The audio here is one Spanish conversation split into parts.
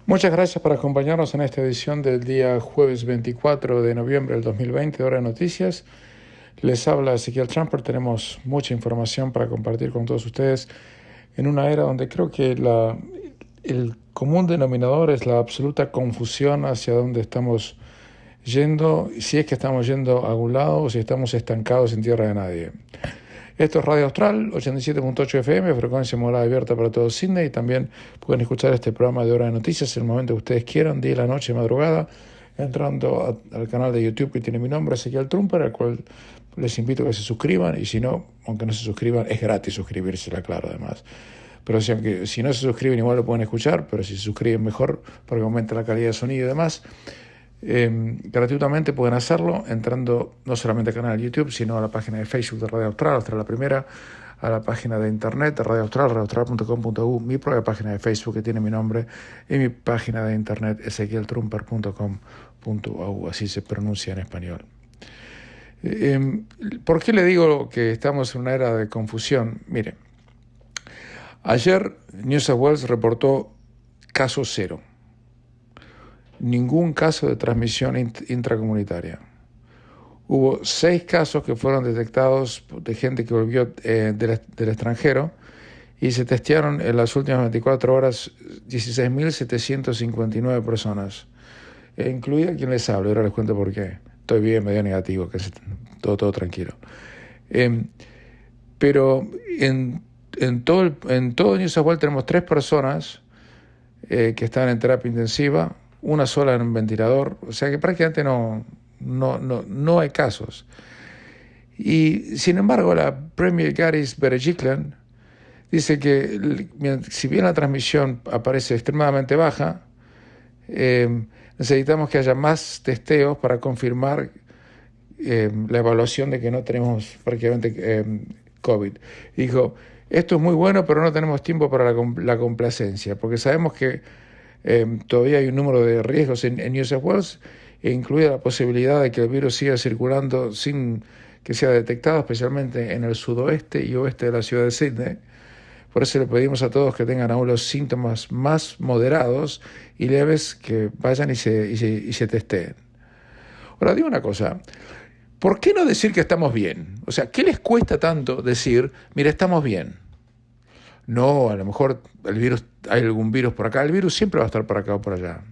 Muchas gracias por acompañarnos en esta edición del día jueves 24 de noviembre del 2020 de Hora de Noticias. Les habla Ezequiel Trumper. Tenemos mucha información para compartir con todos ustedes en una era donde creo que el común denominador es la absoluta confusión hacia dónde estamos yendo, si es que estamos yendo a algún lado o si estamos estancados en tierra de nadie. Esto es Radio Austral, 87.8 FM, frecuencia modulada abierta para todo Sydney. Y también pueden escuchar este programa de Hora de Noticias en el momento que ustedes quieran, día, la noche, madrugada, entrando al canal de YouTube que tiene mi nombre, Ezequiel Trumper, al cual les invito a que se suscriban. Y si no, aunque no se suscriban, es gratis suscribirse, claro, además. Pero si no se suscriben, igual lo pueden escuchar, pero si se suscriben mejor, porque aumenta la calidad de sonido y demás. Gratuitamente pueden hacerlo entrando no solamente al canal de YouTube, sino a la página de Facebook de Radio Austral, hasta la primera, a la página de internet de Radio Austral, radioaustral.com.au, mi propia página de Facebook que tiene mi nombre, y mi página de internet ezequieltrumper.com.au, así se pronuncia en español. ¿Por qué le digo que estamos en una era de confusión? Mire, ayer New South Wales reportó caso cero. Ningún caso de transmisión intracomunitaria. Hubo 6 casos que fueron detectados de gente que volvió del extranjero y se testearon en las últimas 24 horas 16.759 personas, incluida quien les habla. Ahora les cuento por qué. Estoy bien, medio negativo, que todo tranquilo. Pero en todo New South Wales tenemos 3 personas que están en terapia intensiva, una sola en un ventilador, o sea que prácticamente no hay casos. Y sin embargo, la Premier Gladys Berejiklian dice que si bien la transmisión aparece extremadamente baja, necesitamos que haya más testeos para confirmar la evaluación de que no tenemos prácticamente COVID. Dijo, esto es muy bueno, pero no tenemos tiempo para la complacencia, porque sabemos que todavía hay un número de riesgos en New South Wales, incluida la posibilidad de que el virus siga circulando sin que sea detectado, especialmente en el sudoeste y oeste de la ciudad de Sydney. Por eso le pedimos a todos que tengan aún los síntomas más moderados y leves, que vayan y se testeen. Ahora, digo una cosa, ¿por qué no decir que estamos bien? O sea, ¿qué les cuesta tanto decir, mira, estamos bien? No, a lo mejor hay algún virus por acá. El virus siempre va a estar por acá o por allá.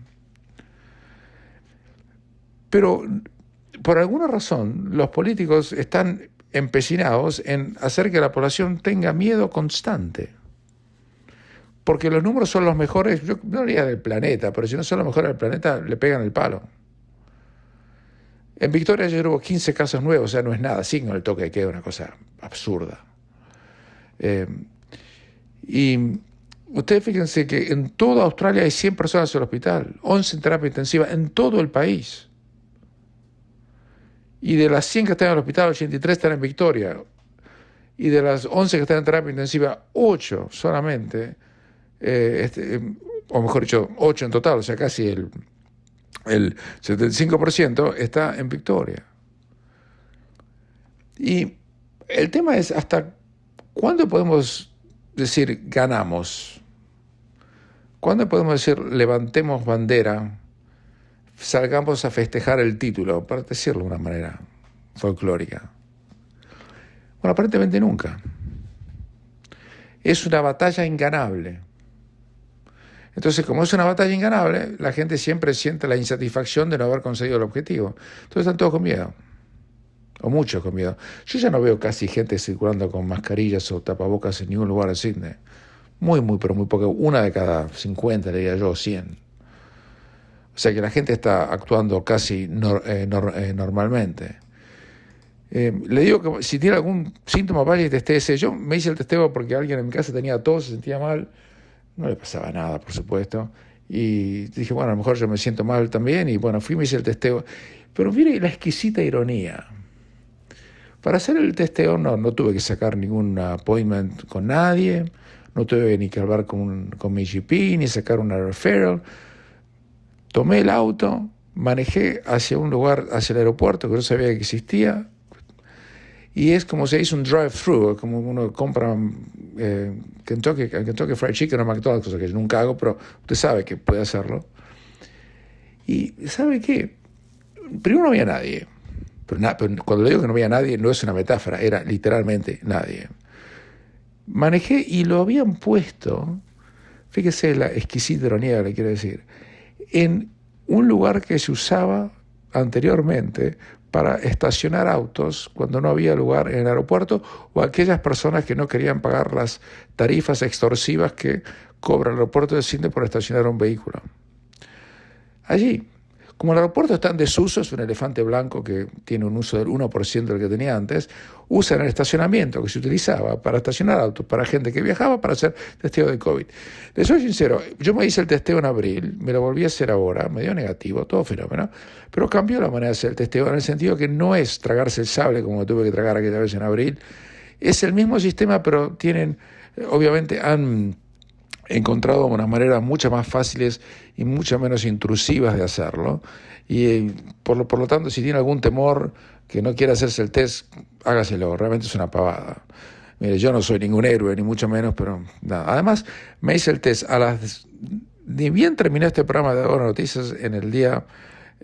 Pero por alguna razón los políticos están empecinados en hacer que la población tenga miedo constante. Porque los números son los mejores, yo no diría del planeta, pero si no son los mejores del planeta, le pegan el palo. En Victoria ayer hubo 15 casos nuevos, o sea, no es nada, sin el toque de queda, una cosa absurda. Y ustedes fíjense que en toda Australia hay 100 personas en el hospital, 11 en terapia intensiva, en todo el país. Y de las 100 que están en el hospital, 83 están en Victoria. Y de las 11 que están en terapia intensiva, 8 solamente, o mejor dicho, 8 en total, o sea, casi el 75% está en Victoria. Y el tema es, ¿hasta cuándo podemos decir ganamos? ¿Cuándo podemos decir levantemos bandera, salgamos a festejar el título, para decirlo de una manera folclórica? Bueno, aparentemente nunca. Es una batalla inganable. Entonces, como es una batalla inganable, la gente siempre siente la insatisfacción de no haber conseguido el objetivo. Entonces están todos con miedo. O muchos con miedo. Yo ya no veo casi gente circulando con mascarillas o tapabocas en ningún lugar de Sydney. Muy, pero muy poco. Una de cada 50, le diría yo, 100. O sea que la gente está actuando casi normalmente. Le digo que si tiene algún síntoma, vaya y testéese. Yo me hice el testeo porque alguien en mi casa tenía tos, se sentía mal. No le pasaba nada, por supuesto. Y dije, bueno, a lo mejor yo me siento mal también. Y bueno, fui y me hice el testeo. Pero mire la exquisita ironía. Para hacer el testeo no tuve que sacar ningún appointment con nadie, no tuve ni que hablar con mi GP, ni sacar una referral. Tomé el auto, manejé hacia un lugar, hacia el aeropuerto, que no sabía que existía, Y es como se hizo un drive-thru, como uno compra Kentucky Fried Chicken o McDonald's, cosa que yo nunca hago, pero usted sabe que puede hacerlo. Y ¿sabe qué? Primero no había nadie. Pero cuando le digo que no había nadie, no es una metáfora, era literalmente nadie. Manejé y lo habían puesto, fíjese la exquisita ironía que le quiero decir, en un lugar que se usaba anteriormente para estacionar autos cuando no había lugar en el aeropuerto, o aquellas personas que no querían pagar las tarifas extorsivas que cobra el aeropuerto de Sydney por estacionar un vehículo. Allí, como el aeropuerto está en desuso, es un elefante blanco que tiene un uso del 1% del que tenía antes, usan el estacionamiento que se utilizaba para estacionar autos para gente que viajaba para hacer testeo de COVID. Les soy sincero, yo me hice el testeo en abril, me lo volví a hacer ahora, me dio negativo, todo fenómeno, pero cambió la manera de hacer el testeo en el sentido que no es tragarse el sable como tuve que tragar aquella vez en abril, es el mismo sistema, pero tienen, obviamente han encontrado unas maneras mucho más fáciles y mucho menos intrusivas de hacerlo. Y por lo tanto, si tiene algún temor que no quiera hacerse el test, hágaselo, realmente es una pavada. Mire, yo no soy ningún héroe, ni mucho menos, pero nada. Además, me hice el test ni bien terminé este programa de Ahora Noticias en el día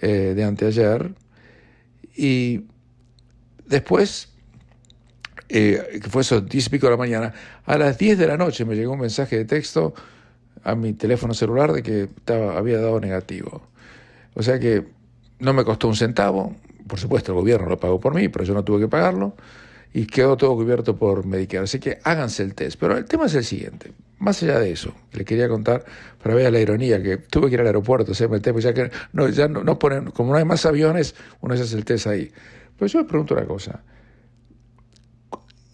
de anteayer, y después, que fue eso, 10 y pico de la mañana, a las 10 de la noche me llegó un mensaje de texto a mi teléfono celular de que había dado negativo. O sea que no me costó un centavo, por supuesto el gobierno lo pagó por mí, pero yo no tuve que pagarlo, y quedó todo cubierto por Medicare. Así que háganse el test. Pero el tema es el siguiente, más allá de eso, le quería contar para ver la ironía, que tuve que ir al aeropuerto, hacerme el test, pues ya no ponen, como no hay más aviones, uno se hace el test ahí. Pero yo me pregunto una cosa,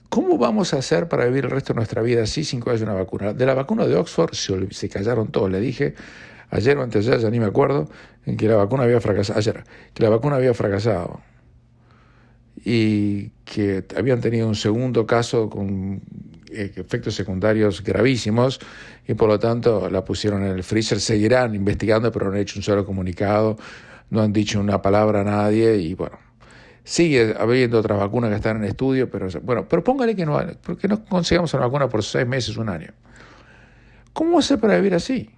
¿cómo vamos a hacer para vivir el resto de nuestra vida así sin que haya una vacuna? De la vacuna de Oxford se callaron todos. Le dije ayer o antes de ayer, ya ni me acuerdo, en que la vacuna había fracasado. Ayer, que la vacuna había fracasado. Y que habían tenido un segundo caso con efectos secundarios gravísimos y por lo tanto la pusieron en el freezer. Seguirán investigando, pero no han hecho un solo comunicado, no han dicho una palabra a nadie y bueno. Sigue habiendo otras vacunas que están en estudio, pero póngale que porque no consigamos una vacuna por 6 meses, un año. ¿Cómo hacer para vivir así?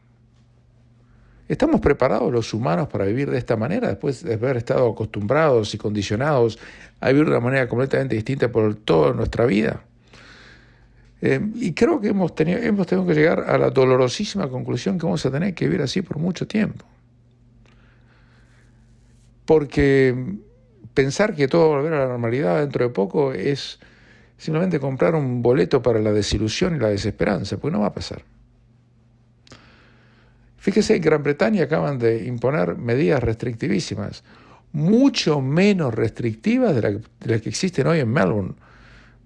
¿Estamos preparados los humanos para vivir de esta manera después de haber estado acostumbrados y condicionados a vivir de una manera completamente distinta por toda nuestra vida? Y creo que hemos tenido que llegar a la dolorosísima conclusión que vamos a tener que vivir así por mucho tiempo. Porque pensar que todo va a volver a la normalidad dentro de poco es simplemente comprar un boleto para la desilusión y la desesperanza, porque no va a pasar. Fíjese, en Gran Bretaña acaban de imponer medidas restrictivísimas, mucho menos restrictivas de las que existen hoy en Melbourne,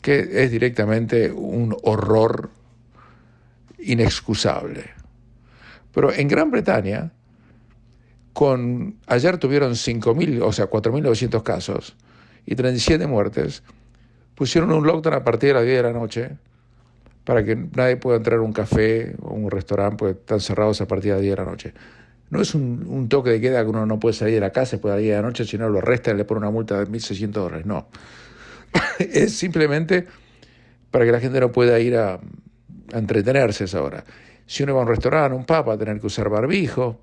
que es directamente un horror inexcusable. Pero en Gran Bretaña, ayer tuvieron 4.900 casos y 37 muertes, pusieron un lockdown a partir de las 10 de la noche para que nadie pueda entrar a un café o un restaurante porque están cerrados a partir de las 10 de la noche. No es un toque de queda que uno no puede salir de la casa después de las 10 de la noche, sino lo arrestan y le ponen una multa de $1.600. No. Es simplemente para que la gente no pueda ir a entretenerse a esa hora. Si uno va a un restaurante, un pub, va a tener que usar barbijo.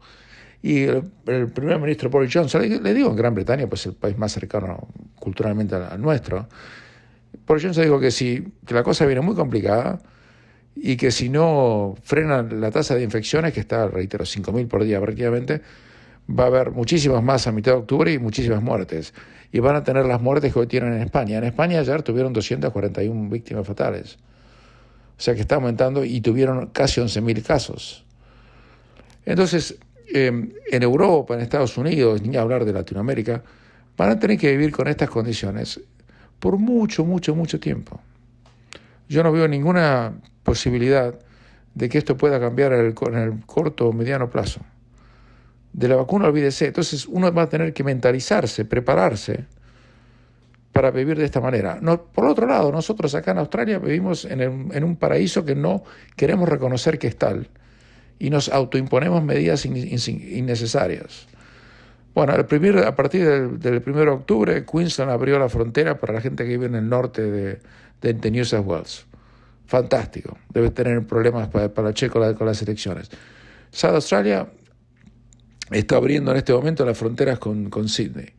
Y el primer ministro Boris Johnson, le digo en Gran Bretaña, pues el país más cercano culturalmente al nuestro, Boris Johnson dijo que la cosa viene muy complicada y que si no frenan la tasa de infecciones, que está, reitero, 5.000 por día prácticamente, va a haber muchísimas más a mitad de octubre y muchísimas muertes. Y van a tener las muertes que hoy tienen en España. En España ayer tuvieron 241 víctimas fatales. O sea que está aumentando y tuvieron casi 11.000 casos. Entonces, en Europa, en Estados Unidos, ni hablar de Latinoamérica, van a tener que vivir con estas condiciones por mucho, mucho, mucho tiempo. Yo no veo ninguna posibilidad de que esto pueda cambiar en el corto o mediano plazo. De la vacuna olvídese. Entonces uno va a tener que mentalizarse, prepararse para vivir de esta manera. Por otro lado, nosotros acá en Australia vivimos en un paraíso que no queremos reconocer que es tal y nos autoimponemos medidas innecesarias. Bueno, a partir del 1 de octubre, Queensland abrió la frontera para la gente que vive en el norte de New South Wales. Fantástico. Debe tener problemas para Checo con las elecciones. South Australia está abriendo en este momento las fronteras con Sydney.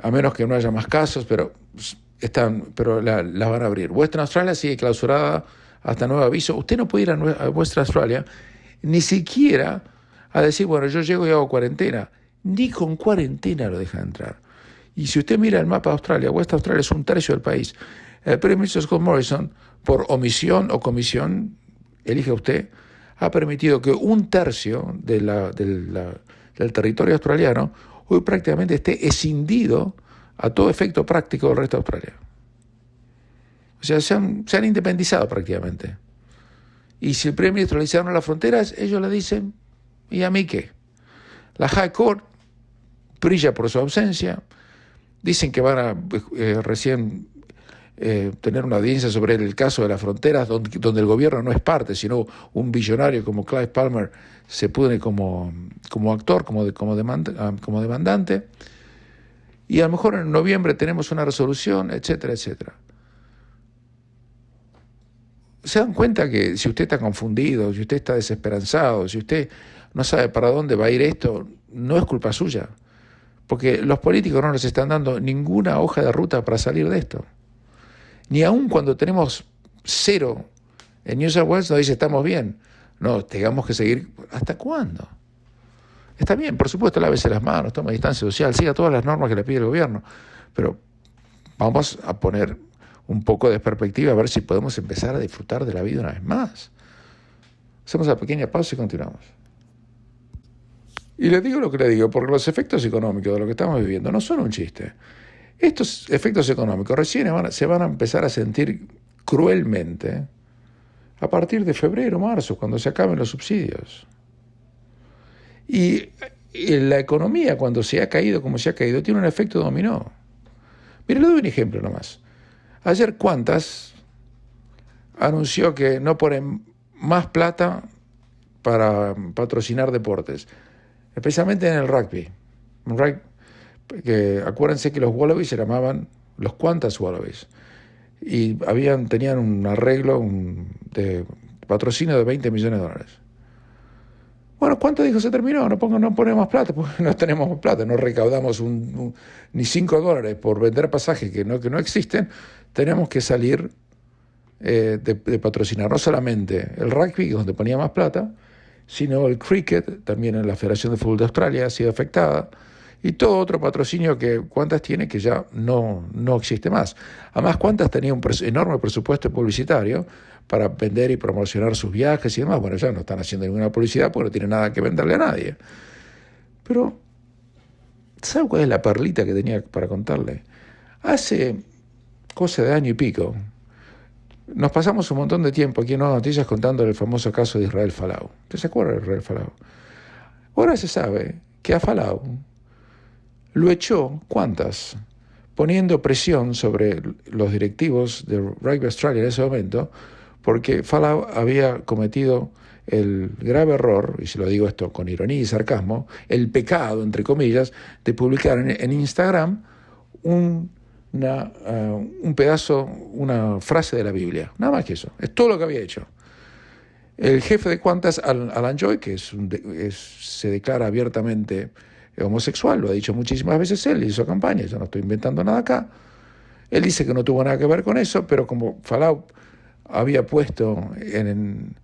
A menos que no haya más casos, pero las van a abrir. Western Australia sigue clausurada hasta nuevo aviso. Usted no puede ir a Western Australia ni siquiera a decir, bueno, yo llego y hago cuarentena. Ni con cuarentena lo dejan entrar. Y si usted mira el mapa de Australia, Western Australia es un tercio del país. El primer ministro Scott Morrison, por omisión o comisión, elige usted, ha permitido que un tercio del territorio australiano hoy prácticamente esté escindido a todo efecto práctico del resto de Australia. O sea, se han independizado prácticamente. Y si el primer ministro le cierran las fronteras, ellos le dicen, ¿y a mí qué? La High Court brilla por su ausencia. Dicen que van a recién tener una audiencia sobre el caso de las fronteras, donde el gobierno no es parte, sino un billonario como Clive Palmer se pone como actor, como demandante. Y a lo mejor en noviembre tenemos una resolución, etcétera, etcétera. ¿Se dan cuenta que si usted está confundido, si usted está desesperanzado, si usted no sabe para dónde va a ir esto, no es culpa suya? Porque los políticos no nos están dando ninguna hoja de ruta para salir de esto. Ni aun cuando tenemos 0 en New South Wales nos dice estamos bien. No, tengamos que seguir. ¿Hasta cuándo? Está bien, por supuesto, lávese las manos, tome distancia social, siga todas las normas que le pide el gobierno, pero vamos a poner un poco de perspectiva a ver si podemos empezar a disfrutar de la vida una vez más. Hacemos una pequeña pausa y continuamos. Y le digo lo que le digo, porque los efectos económicos de lo que estamos viviendo no son un chiste. Estos efectos económicos recién se van a empezar a sentir cruelmente a partir de febrero, marzo, cuando se acaben los subsidios. Y la economía, cuando se ha caído como se ha caído, tiene un efecto dominó. Mire, le doy un ejemplo nomás. Ayer Qantas anunció que no ponen más plata para patrocinar deportes, especialmente en el rugby. Que acuérdense que los Wallabies se llamaban los Qantas Wallabies y tenían un arreglo de patrocinio de $20 millones. Bueno, ¿cuánto dijo? Se terminó, no ponemos más plata, porque no tenemos más plata, no recaudamos ni $5 por vender pasajes que no existen. Tenemos que salir de patrocinar no solamente el rugby, donde ponía más plata, sino el cricket, también en la Federación de Fútbol de Australia ha sido afectada, y todo otro patrocinio que Qantas tiene que ya no existe más. Además, Qantas tenía un enorme presupuesto publicitario para vender y promocionar sus viajes y demás. Bueno, ya no están haciendo ninguna publicidad porque no tienen nada que venderle a nadie. Pero, ¿sabe cuál es la perlita que tenía para contarle? Hace cosa de año y pico, nos pasamos un montón de tiempo aquí en Nuevas Noticias contando el famoso caso de Israel Folau. ¿Usted se acuerda de Israel Folau? Ahora se sabe que a Folau lo echó Qantas, poniendo presión sobre los directivos de Rugby Australia en ese momento, porque Folau había cometido el grave error, y si lo digo esto con ironía y sarcasmo, el pecado, entre comillas, de publicar en Instagram un pedazo, una frase de la Biblia. Nada más que eso. Es todo lo que había hecho. El jefe de Qantas, Alan Joy, que se declara abiertamente homosexual, lo ha dicho muchísimas veces él, hizo campaña, yo no estoy inventando nada acá. Él dice que no tuvo nada que ver con eso, pero como Folau había puesto en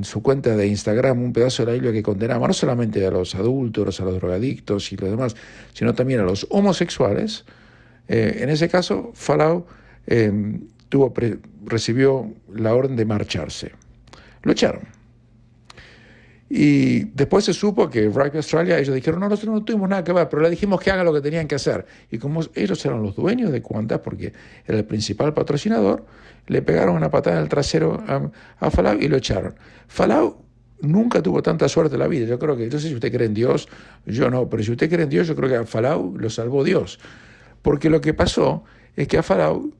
su cuenta de Instagram un pedazo de la Biblia que condenaba no solamente a los adúlteros, a los drogadictos y los demás, sino también a los homosexuales, en ese caso Folau recibió la orden de marcharse. Lo echaron. Y después se supo que Rugby Australia, ellos dijeron, no, nosotros no tuvimos nada que ver, pero le dijimos que hagan lo que tenían que hacer. Y como ellos eran los dueños de Qantas, porque era el principal patrocinador, le pegaron una patada en el trasero a Folau y lo echaron. Folau nunca tuvo tanta suerte en la vida. Yo creo que, no sé si usted cree en Dios, yo no, pero si usted cree en Dios, yo creo que a Folau lo salvó Dios. Porque lo que pasó es que a Folau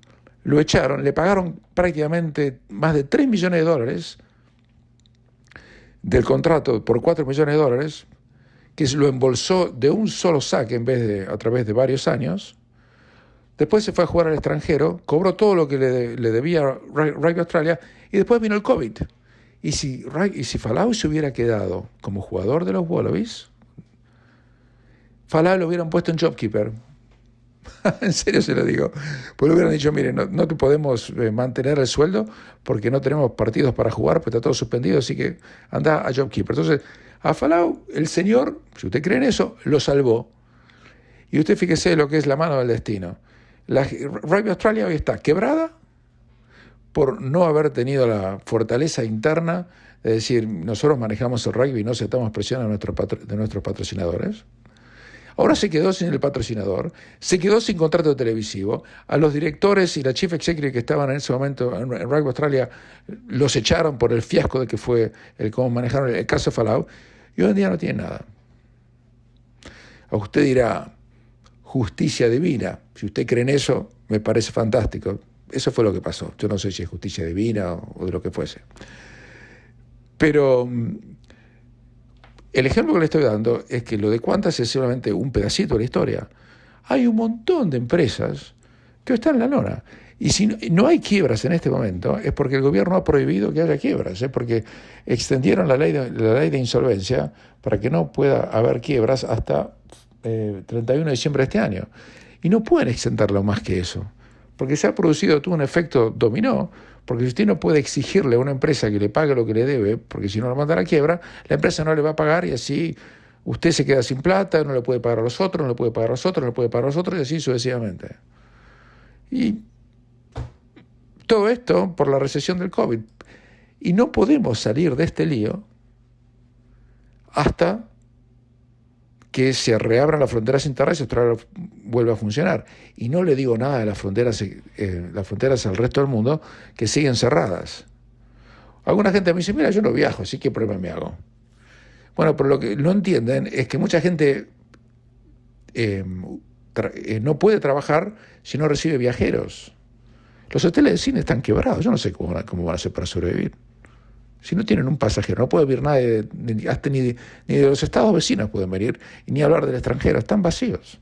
lo echaron, le pagaron prácticamente más de $3 millones del contrato por $4 millones, que lo embolsó de un solo saque en vez de a través de varios años. Después se fue a jugar al extranjero, cobró todo lo que le debía Rugby Australia y después vino el COVID. Y si Falau se hubiera quedado como jugador de los Wallabies, Falau lo hubieran puesto en JobKeeper. En serio se lo digo. Pues le hubieran dicho, mire, no te podemos mantener el sueldo porque no tenemos partidos para jugar, pues está todo suspendido, así que anda a JobKeeper. Entonces, a Falau, el señor, si usted cree en eso, lo salvó. Y usted fíjese lo que es la mano del destino. La Rugby Australia hoy está quebrada por no haber tenido la fortaleza interna de decir, nosotros manejamos el rugby y no aceptamos presión de nuestros patrocinadores. Ahora se quedó sin el patrocinador, se quedó sin contrato televisivo, a los directores y la chief executive que estaban en ese momento en Rugby Australia los echaron por el fiasco de que fue el cómo manejaron el caso Falau, y hoy en día no tienen nada. A usted dirá, justicia divina, si usted cree en eso, me parece fantástico. Eso fue lo que pasó. Yo no sé si es justicia divina o de lo que fuese. Pero el ejemplo que le estoy dando es que lo de Qantas es solamente un pedacito de la historia. Hay un montón de empresas que están en la lona. Y si no hay quiebras en este momento, es porque el gobierno ha prohibido que haya quiebras, porque extendieron la ley de insolvencia para que no pueda haber quiebras hasta 31 de diciembre de este año. Y no pueden extenderlo más que eso, porque se ha producido todo un efecto dominó, porque si usted no puede exigirle a una empresa que le pague lo que le debe, porque si no lo manda a la quiebra, la empresa no le va a pagar y así usted se queda sin plata, no le puede pagar a los otros, no le puede pagar a los otros, no le puede pagar a los otros y así sucesivamente. Y todo esto por la recesión del COVID. Y no podemos salir de este lío hasta que se reabran las fronteras internas y Australia vuelva a funcionar. Y no le digo nada de las fronteras al resto del mundo que siguen cerradas. Alguna gente me dice, mira, yo no viajo, así que problema me hago. Bueno, pero lo que no entienden es que mucha gente no puede trabajar si no recibe viajeros. Los hoteles de cine están quebrados, yo no sé cómo van a hacer para sobrevivir. Si no tienen un pasajero, no puede venir nadie, hasta ni de los estados vecinos pueden venir, y ni hablar del extranjero, están vacíos.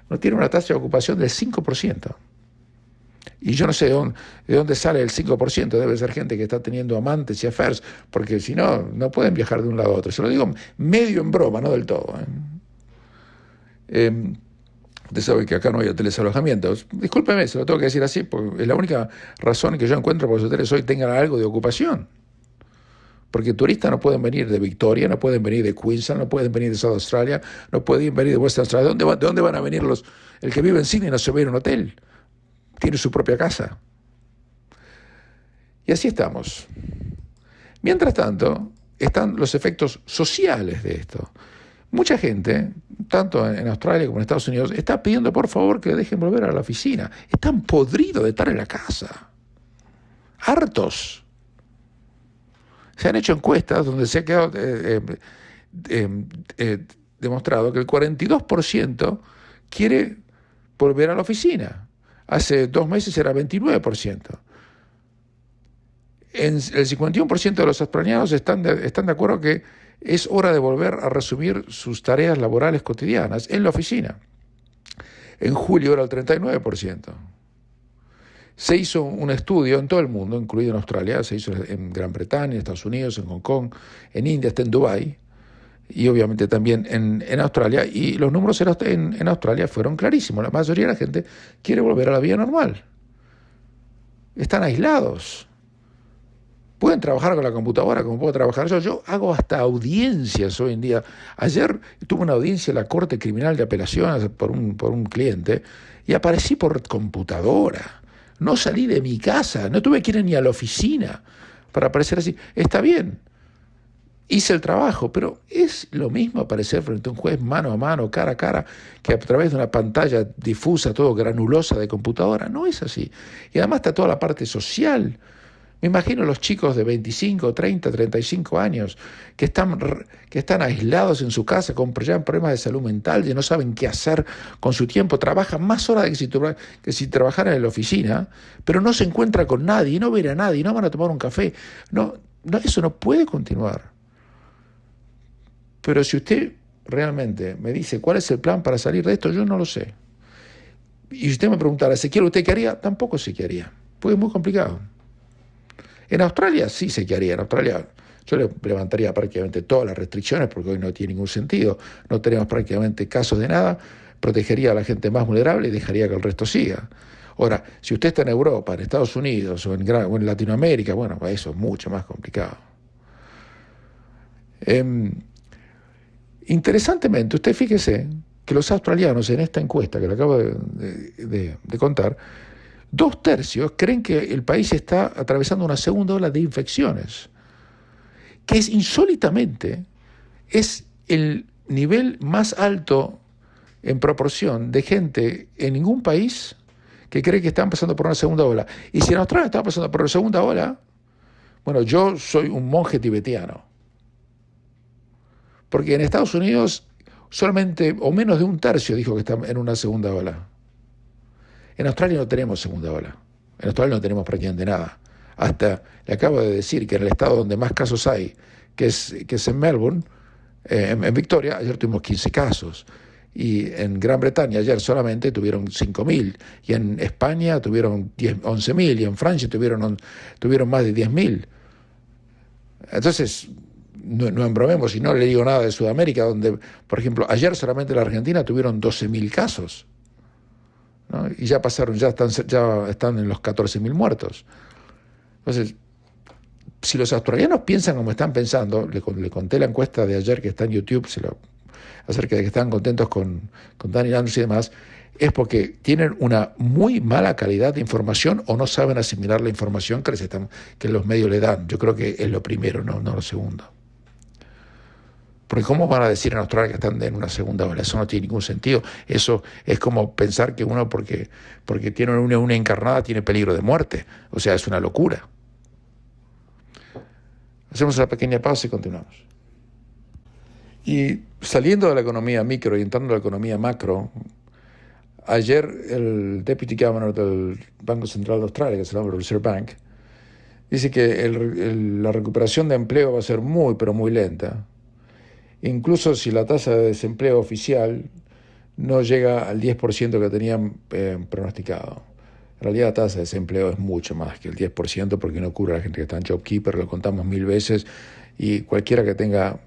No tienen una tasa de ocupación del 5%. Y yo no sé de dónde sale el 5%, debe ser gente que está teniendo amantes y affairs, porque si no, no pueden viajar de un lado a otro. Se lo digo medio en broma, no del todo. Usted sabe que acá no hay hoteles de alojamientos. Discúlpeme, se lo tengo que decir así, porque es la única razón que yo encuentro por los hoteles hoy tengan algo de ocupación. Porque turistas no pueden venir de Victoria, no pueden venir de Queensland, no pueden venir de South Australia, no pueden venir de Western Australia. ¿De dónde van a venir el que vive en Sydney no se va a ir a un hotel? Tiene su propia casa. Y así estamos. Mientras tanto, están los efectos sociales de esto. Mucha gente, tanto en Australia como en Estados Unidos, está pidiendo por favor que dejen volver a la oficina. Están podridos de estar en la casa. Hartos. Se han hecho encuestas donde se ha quedado demostrado que el 42% quiere volver a la oficina. Hace 2 meses era 29%. El 51% de los australianos están de acuerdo que es hora de volver a resumir sus tareas laborales cotidianas en la oficina. En julio era el 39%. Se hizo un estudio en todo el mundo, incluido en Australia, se hizo en Gran Bretaña, en Estados Unidos, en Hong Kong, en India, hasta en Dubái, y obviamente también en Australia, y los números en Australia fueron clarísimos. La mayoría de la gente quiere volver a la vida normal. Están aislados. Pueden trabajar con la computadora como puedo trabajar yo. Yo hago hasta audiencias hoy en día. Ayer tuve una audiencia en la Corte Criminal de Apelaciones por un cliente y aparecí por computadora. No salí de mi casa, no tuve que ir ni a la oficina para aparecer así. Está bien, hice el trabajo, pero es lo mismo aparecer frente a un juez mano a mano, cara a cara, que a través de una pantalla difusa, todo granulosa de computadora. No es así. Y además está toda la parte social. Me imagino los chicos de 25, 30, 35 años que están aislados en su casa con problemas de salud mental y no saben qué hacer con su tiempo. Trabajan más horas que si trabajaran en la oficina, pero no se encuentra con nadie, no ven a nadie, no van a tomar un café. No, eso no puede continuar. Pero si usted realmente me dice cuál es el plan para salir de esto, yo no lo sé. Y si usted me preguntara, Ezequiel, ¿usted qué haría? Tampoco sé qué haría, porque es muy complicado. En Australia sí sé qué haría. En Australia yo le levantaría prácticamente todas las restricciones, porque hoy no tiene ningún sentido, no tenemos prácticamente casos de nada, protegería a la gente más vulnerable y dejaría que el resto siga. Ahora, si usted está en Europa, en Estados Unidos o en Latinoamérica, bueno, eso es mucho más complicado. Interesantemente, usted fíjese que los australianos en esta encuesta que le acabo de contar, 2/3 creen que el país está atravesando una segunda ola de infecciones, que es insólitamente es el nivel más alto en proporción de gente en ningún país que cree que están pasando por una segunda ola. Y si en Australia están pasando por una segunda ola, bueno, yo soy un monje tibetano. Porque en Estados Unidos solamente o menos de 1/3 dijo que está en una segunda ola. En Australia no tenemos segunda ola. En Australia no tenemos prácticamente nada. Hasta le acabo de decir que en el estado donde más casos hay, que es en Melbourne, en Victoria, ayer tuvimos 15 casos. Y en Gran Bretaña ayer solamente tuvieron 5.000. Y en España tuvieron 11.000. Y en Francia tuvieron más de 10.000. Entonces, no embromemos, y no le digo nada de Sudamérica, donde, por ejemplo, ayer solamente en la Argentina tuvieron 12.000 casos, ¿no? Y ya están en los 14.000 muertos. Entonces, si los australianos piensan como están pensando, le conté la encuesta de ayer que está en YouTube, acerca de que están contentos con Daniel Andrews y demás, es porque tienen una muy mala calidad de información o no saben asimilar la información que los medios le dan. Yo creo que es lo primero, no lo segundo. Porque ¿cómo van a decir en Australia que están en una segunda ola? Eso no tiene ningún sentido. Eso es como pensar que uno porque tiene una encarnada tiene peligro de muerte. O sea, es una locura. Hacemos una pequeña pausa y continuamos. Y saliendo de la economía micro y entrando a la economía macro, ayer el Deputy Governor del Banco Central de Australia, que se llama Reserve Bank, dice que la recuperación de empleo va a ser muy, pero muy lenta. Incluso si la tasa de desempleo oficial no llega al 10% que tenían pronosticado. En realidad la tasa de desempleo es mucho más que el 10% porque no cubre a la gente que está en JobKeeper, lo contamos 1000 veces, y cualquiera que tenga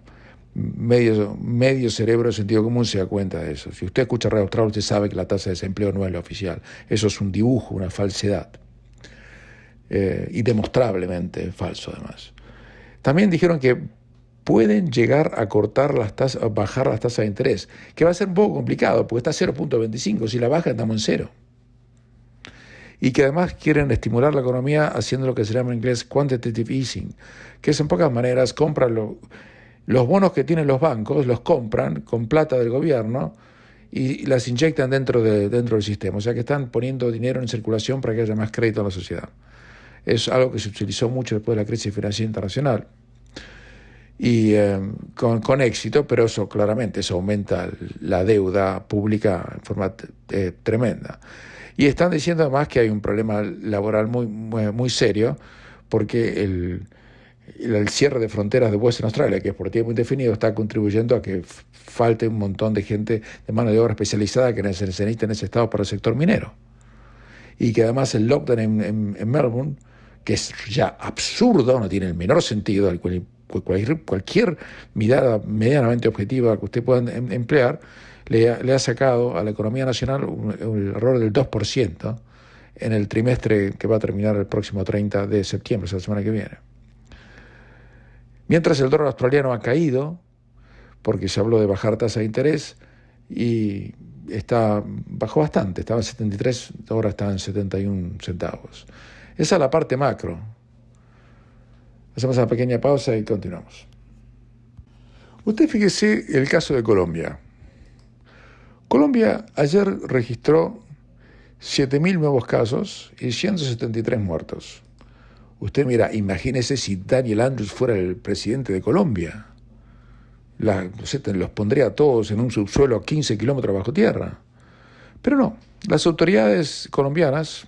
medio cerebro de sentido común se da cuenta de eso. Si usted escucha Radio Austral, usted sabe que la tasa de desempleo no es la oficial. Eso es un dibujo, una falsedad. Y demostrablemente falso además. También dijeron que pueden llegar a bajar las tasas de interés, que va a ser un poco complicado porque está a 0.25, si la baja estamos en cero. Y que además quieren estimular la economía haciendo lo que se llama en inglés quantitative easing, que es en pocas maneras compran los bonos que tienen los bancos, los compran con plata del gobierno y las inyectan dentro del sistema. O sea que están poniendo dinero en circulación para que haya más crédito en la sociedad. Es algo que se utilizó mucho después de la crisis financiera internacional. Y con éxito, pero eso aumenta la deuda pública en forma tremenda. Y están diciendo además que hay un problema laboral muy, muy, muy serio, porque el cierre de fronteras de Western Australia, que es por tiempo indefinido, está contribuyendo a que falte un montón de gente de mano de obra especializada que se necesita en ese estado para el sector minero. Y que además el lockdown en Melbourne, que es ya absurdo, no tiene el menor sentido, cualquier mirada medianamente objetiva que usted pueda emplear, le ha sacado a la economía nacional un error del 2% en el trimestre que va a terminar el próximo 30 de septiembre, esa semana que viene. Mientras el dólar australiano ha caído, porque se habló de bajar tasa de interés, y bajó bastante, estaba en 73, ahora está en 71 centavos. Esa es la parte macro. Hacemos una pequeña pausa y continuamos. Usted fíjese el caso de Colombia. Colombia ayer registró 7.000 nuevos casos y 173 muertos. Usted mira, imagínese si Daniel Andrews fuera el presidente de Colombia. Los pondría a todos en un subsuelo a 15 kilómetros bajo tierra. Pero no, las autoridades colombianas,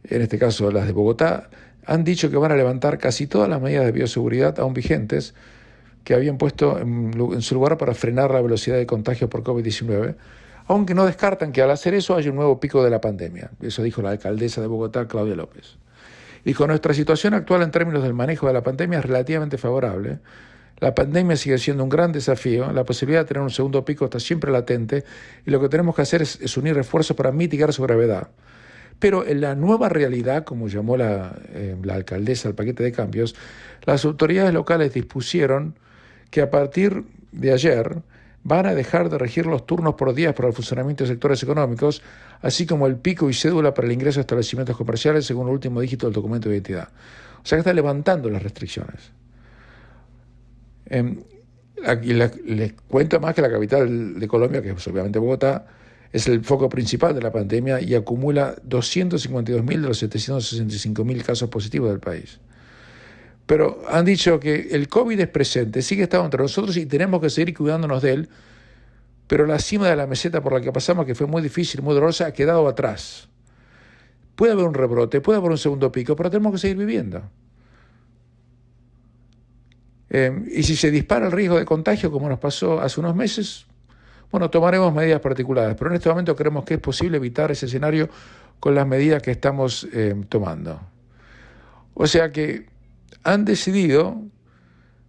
en este caso las de Bogotá, han dicho que van a levantar casi todas las medidas de bioseguridad aún vigentes que habían puesto en su lugar para frenar la velocidad de contagio por COVID-19, aunque no descartan que al hacer eso haya un nuevo pico de la pandemia. Eso dijo la alcaldesa de Bogotá, Claudia López. Dijo, nuestra situación actual en términos del manejo de la pandemia es relativamente favorable. La pandemia sigue siendo un gran desafío, la posibilidad de tener un segundo pico está siempre latente y lo que tenemos que hacer es unir esfuerzos para mitigar su gravedad. Pero en la nueva realidad, como llamó la alcaldesa al paquete de cambios, las autoridades locales dispusieron que a partir de ayer van a dejar de regir los turnos por días para el funcionamiento de sectores económicos, así como el pico y cédula para el ingreso a establecimientos comerciales según el último dígito del documento de identidad. O sea que está levantando las restricciones. Les cuento más que la capital de Colombia, que es obviamente Bogotá, es el foco principal de la pandemia y acumula 252.000 de los 765.000 casos positivos del país. Pero han dicho que el COVID es presente, sigue estando entre nosotros y tenemos que seguir cuidándonos de él, pero la cima de la meseta por la que pasamos, que fue muy difícil, muy dolorosa, ha quedado atrás. Puede haber un rebrote, puede haber un segundo pico, pero tenemos que seguir viviendo. Y si se dispara el riesgo de contagio, como nos pasó hace unos meses, bueno, tomaremos medidas particulares, pero en este momento creemos que es posible evitar ese escenario con las medidas que estamos tomando. O sea que han decidido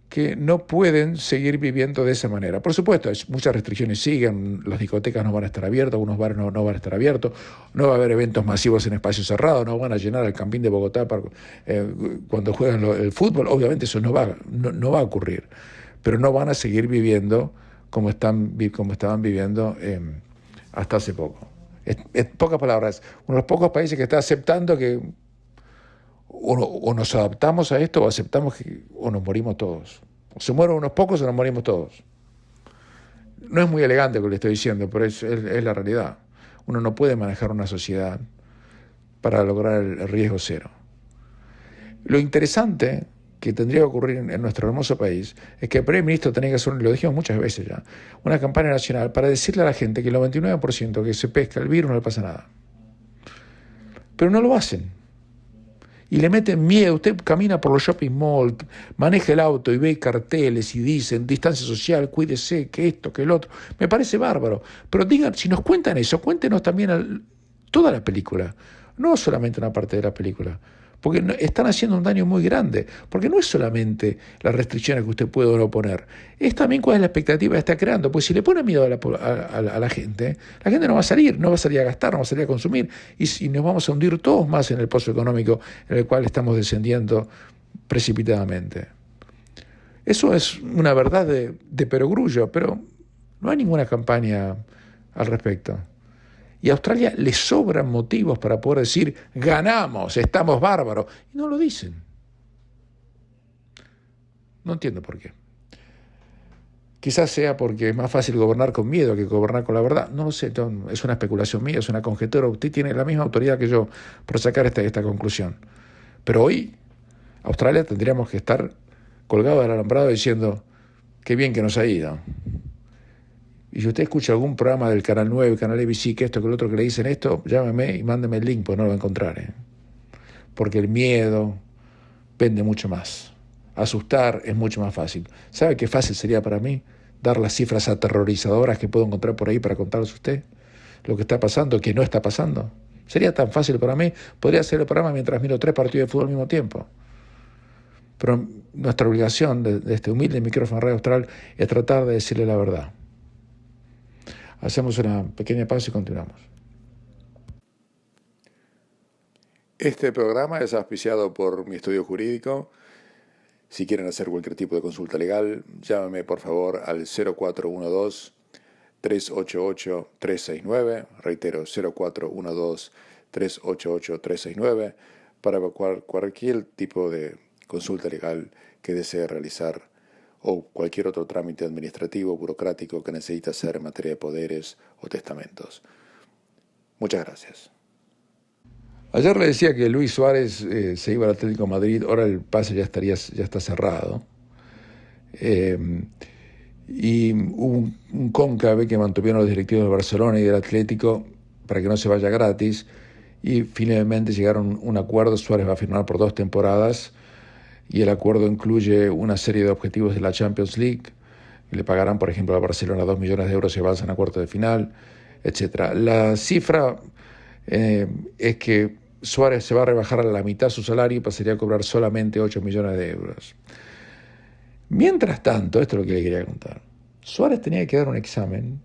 que no pueden seguir viviendo de esa manera. Por supuesto, muchas restricciones siguen, las discotecas no van a estar abiertas, algunos bares no van a estar abiertos, no va a haber eventos masivos en espacios cerrados, no van a llenar el Campín de Bogotá cuando juegan el fútbol. Obviamente eso no va a ocurrir, pero no van a seguir viviendo como estaban viviendo hasta hace poco. En pocas palabras, uno de los pocos países que está aceptando que o nos adaptamos a esto o aceptamos o nos morimos todos. O se mueren unos pocos o nos morimos todos. No es muy elegante lo que le estoy diciendo, pero es la realidad. Uno no puede manejar una sociedad para lograr el riesgo cero. Lo interesante que tendría que ocurrir en nuestro hermoso país es que el primer ministro tenía que hacer, lo dijimos muchas veces ya, una campaña nacional para decirle a la gente que el 99% que se pesca el virus no le pasa nada. Pero no lo hacen. Y le meten miedo. Usted camina por los shopping malls, maneja el auto y ve carteles y dicen distancia social, cuídese, que esto, que el otro. Me parece bárbaro. Pero digan, si nos cuentan eso, cuéntenos también toda la película, no solamente una parte de la película. Porque están haciendo un daño muy grande, porque no es solamente las restricciones que usted puede o no poner, es también cuál es la expectativa que está creando, pues si le pone miedo a la gente no va a salir a gastar, no va a salir a consumir, y nos vamos a hundir todos más en el pozo económico en el cual estamos descendiendo precipitadamente. Eso es una verdad de perogrullo, pero no hay ninguna campaña al respecto. Y a Australia le sobran motivos para poder decir, ganamos, estamos bárbaros. Y no lo dicen. No entiendo por qué. Quizás sea porque es más fácil gobernar con miedo que gobernar con la verdad. No lo sé, es una especulación mía, es una conjetura. Usted tiene la misma autoridad que yo para sacar esta conclusión. Pero hoy, Australia tendríamos que estar colgado del alambrado diciendo, qué bien que nos ha ido. Y si usted escucha algún programa del Canal 9, Canal ABC, que esto, que el otro, que le dicen esto, llámeme y mándeme el link, pues no lo va a encontrar. Porque el miedo vende mucho más. Asustar es mucho más fácil. ¿Sabe qué fácil sería para mí? Dar las cifras aterrorizadoras que puedo encontrar por ahí para contarles a usted lo que está pasando, que no está pasando. Sería tan fácil para mí. Podría hacer el programa mientras miro 3 partidos de fútbol al mismo tiempo. Pero nuestra obligación de este humilde micrófono Radio Austral es tratar de decirle la verdad. Hacemos una pequeña pausa y continuamos. Este programa es auspiciado por mi estudio jurídico. Si quieren hacer cualquier tipo de consulta legal, llámame por favor al 0412-388-369. Reitero, 0412-388-369 para evacuar cualquier tipo de consulta legal que desee realizar o cualquier otro trámite administrativo o burocrático que necesite hacer en materia de poderes o testamentos. Muchas gracias. Ayer le decía que Luis Suárez se iba al Atlético de Madrid, ahora el pase ya está cerrado. Y hubo un cónclave que mantuvieron los directivos del Barcelona y del Atlético para que no se vaya gratis, y finalmente llegaron a un acuerdo. Suárez va a firmar por 2 temporadas y el acuerdo incluye una serie de objetivos de la Champions League. Le pagarán, por ejemplo, a Barcelona 2 millones de euros si avanzan a cuartos de final, etc. La cifra es que Suárez se va a rebajar a la mitad su salario y pasaría a cobrar solamente 8 millones de euros. Mientras tanto, esto es lo que le quería contar, Suárez tenía que dar un examen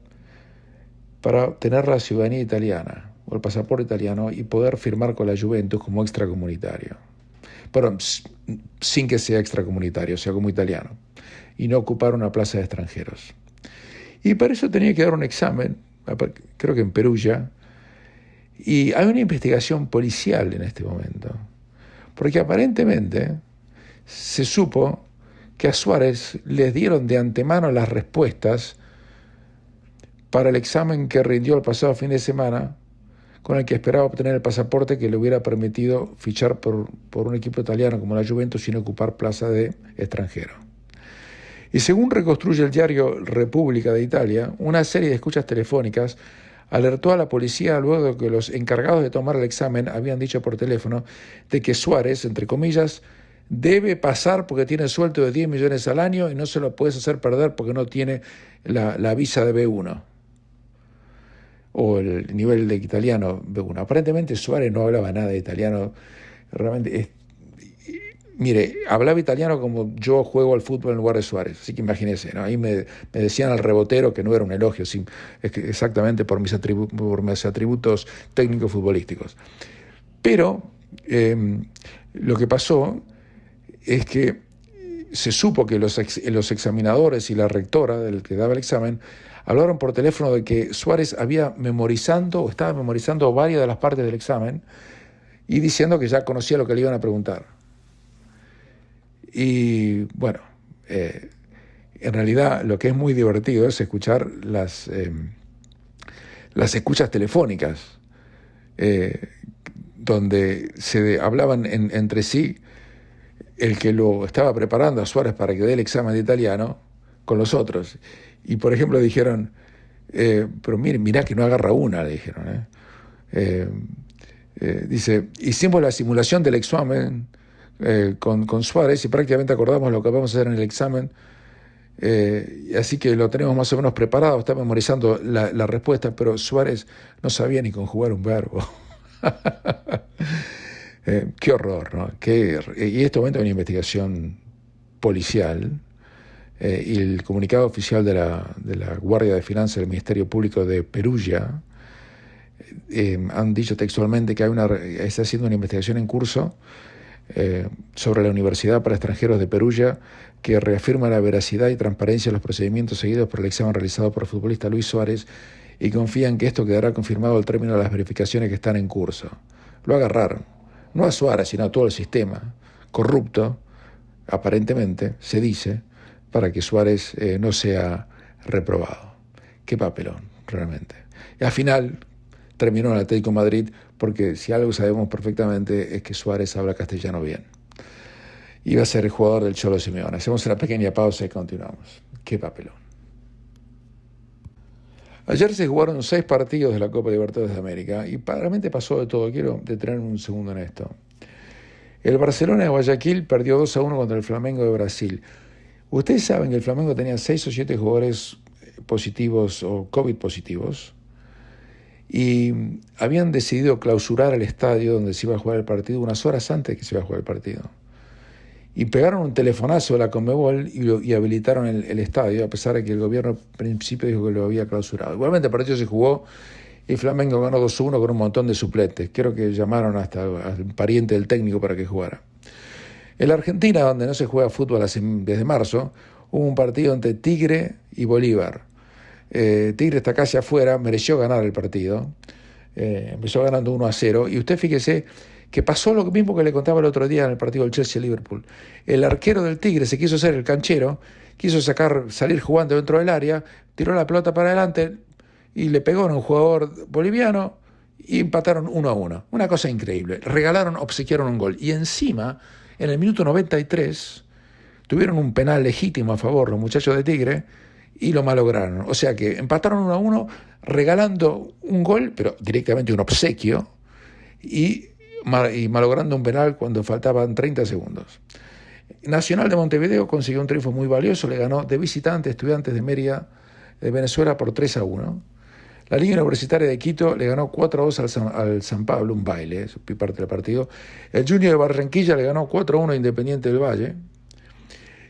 para obtener la ciudadanía italiana o el pasaporte italiano y poder firmar con la Juventus como extracomunitario. Pero sin que sea extracomunitario, sea como italiano, y no ocupar una plaza de extranjeros. Y para eso tenía que dar un examen, creo que en Perugia, y hay una investigación policial en este momento, porque aparentemente se supo que a Suárez les dieron de antemano las respuestas para el examen que rindió el pasado fin de semana, con el que esperaba obtener el pasaporte que le hubiera permitido fichar por un equipo italiano como la Juventus sin ocupar plaza de extranjero. Y según reconstruye el diario República de Italia, una serie de escuchas telefónicas alertó a la policía luego de que los encargados de tomar el examen habían dicho por teléfono de que Suárez, entre comillas, debe pasar porque tiene sueldo de 10 millones al año y no se lo puedes hacer perder porque no tiene la visa de B1 o el nivel de italiano B1. Aparentemente Suárez no hablaba nada de italiano, realmente mire, hablaba italiano como yo juego al fútbol en lugar de Suárez, así que imagínese, ¿no? Ahí me decían al rebotero que no era un elogio, exactamente por mis atributos técnicos futbolísticos. Pero lo que pasó es que se supo que los examinadores y la rectora del que daba el examen hablaron por teléfono de que Suárez estaba memorizando varias de las partes del examen y diciendo que ya conocía lo que le iban a preguntar. Y bueno, en realidad lo que es muy divertido es escuchar las escuchas telefónicas, donde se hablaban entre sí el que lo estaba preparando a Suárez para que dé el examen de italiano con los otros. Y por ejemplo dijeron, pero mirá que no agarra una, le dijeron. Dice, hicimos la simulación del examen con Suárez y prácticamente acordamos lo que vamos a hacer en el examen, así que lo tenemos más o menos preparado, está memorizando la respuesta, pero Suárez no sabía ni conjugar un verbo. Qué horror, ¿no? Y en este momento hay una investigación policial, y el comunicado oficial de la Guardia de Finanzas del Ministerio Público de Perugia han dicho textualmente que está haciendo una investigación en curso sobre la Universidad para Extranjeros de Perugia, que reafirma la veracidad y transparencia de los procedimientos seguidos por el examen realizado por el futbolista Luis Suárez y confían que esto quedará confirmado al término de las verificaciones que están en curso. Lo agarraron, no a Suárez, sino a todo el sistema corrupto, aparentemente, se dice, para que Suárez no sea reprobado. Qué papelón, realmente. Y al final terminó en el Atlético de Madrid, porque si algo sabemos perfectamente es que Suárez habla castellano bien. Iba a ser el jugador del Cholo Simeone. Hacemos una pequeña pausa y continuamos. Qué papelón. Ayer se jugaron 6 partidos de la Copa Libertadores de América y realmente pasó de todo. Quiero detenerme un segundo en esto. El Barcelona de Guayaquil perdió 2-1 contra el Flamengo de Brasil. Ustedes saben que el Flamengo tenía 6 o 7 jugadores positivos o COVID positivos y habían decidido clausurar el estadio donde se iba a jugar el partido unas horas antes de que se iba a jugar el partido. Y pegaron un telefonazo a la Conmebol y habilitaron el estadio, a pesar de que el gobierno al principio dijo que lo había clausurado. Igualmente el partido se jugó y Flamengo ganó 2-1 con un montón de suplentes. Creo que llamaron hasta al pariente del técnico para que jugara. En la Argentina, donde no se juega fútbol desde marzo, hubo un partido entre Tigre y Bolívar. Tigre está casi afuera, mereció ganar el partido. Empezó ganando 1-0. Y usted fíjese que pasó lo mismo que le contaba el otro día en el partido del Chelsea-Liverpool. El arquero del Tigre se quiso hacer el canchero, quiso salir jugando dentro del área, tiró la pelota para adelante y le pegó a un jugador boliviano y empataron 1-1. Una cosa increíble. Obsequiaron un gol. Y encima, en el minuto 93, tuvieron un penal legítimo a favor los muchachos de Tigre y lo malograron. O sea que empataron 1-1 regalando un gol, pero directamente un obsequio, y malogrando un penal cuando faltaban 30 segundos. Nacional de Montevideo consiguió un triunfo muy valioso, le ganó de visitante Estudiantes de Mérida de Venezuela por 3-1. La Liga Universitaria de Quito le ganó 4-2 al San Pablo, un baile, es parte del partido. El Junior de Barranquilla le ganó 4-1 a Independiente del Valle.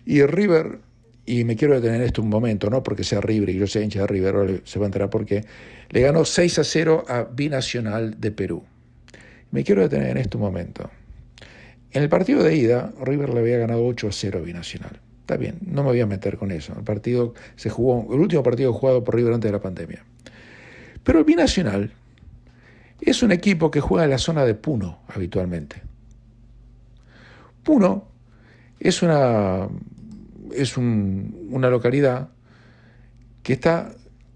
Y River, y me quiero detener en esto un momento, no porque sea River y yo sea hincha de River, se va a enterar por qué, le ganó 6-0 a Binacional de Perú. Me quiero detener en esto un momento. En el partido de ida, River le había ganado 8-0 a Binacional. Está bien, no me voy a meter con eso. El partido se jugó, el último partido jugado por River antes de la pandemia. Pero el Binacional es un equipo que juega en la zona de Puno habitualmente. Puno es una localidad que está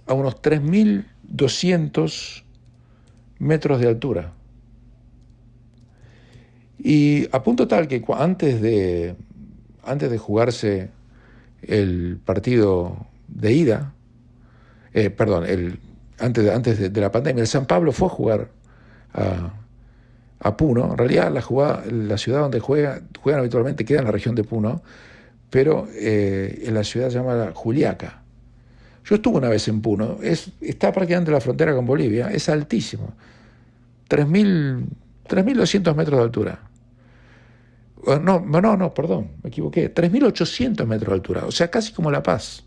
a unos 3.200 metros de altura. Y a punto tal que antes de jugarse el partido de ida, antes de la pandemia, el San Pablo fue a jugar a Puno. En realidad la ciudad donde juegan habitualmente queda en la región de Puno, pero en la ciudad se llama Juliaca. Yo estuve una vez en Puno, está prácticamente en la frontera con Bolivia, es altísimo, 3.200 metros de altura. No, perdón, me equivoqué, 3.800 metros de altura, o sea, casi como La Paz.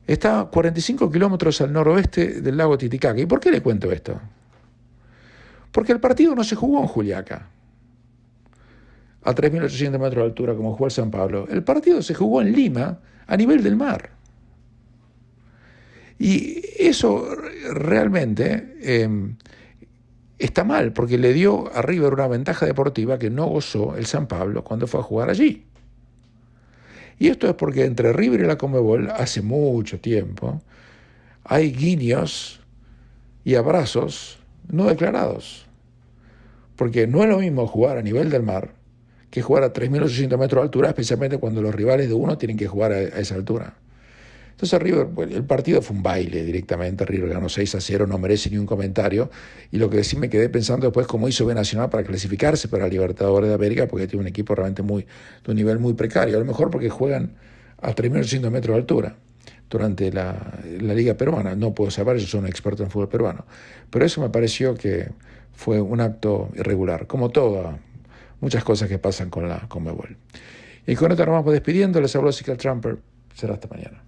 Está a 45 kilómetros al noroeste del lago Titicaca. ¿Y por qué le cuento esto? Porque el partido no se jugó en Juliaca, a 3.800 metros de altura, como jugó el San Pablo. El partido se jugó en Lima, a nivel del mar. Y eso realmente está mal, porque le dio a River una ventaja deportiva que no gozó el San Pablo cuando fue a jugar allí. Y esto es porque entre River y la Conmebol, hace mucho tiempo, hay guiños y abrazos no declarados. Porque no es lo mismo jugar a nivel del mar que jugar a 3.800 metros de altura, especialmente cuando los rivales de uno tienen que jugar a esa altura. Entonces River, el partido fue un baile directamente, River ganó 6-0, no merece ni un comentario, y lo que sí me quedé pensando después cómo hizo B Nacional para clasificarse para la Libertadores de América, porque tiene un equipo realmente de un nivel muy precario, a lo mejor porque juegan a 3.800 metros de altura durante la Liga Peruana, no puedo saber, yo soy un experto en fútbol peruano, pero eso me pareció que fue un acto irregular, como muchas cosas que pasan con la Conmebol. Y con esto nos vamos despidiendo, les habló Sical Trumper, será hasta mañana.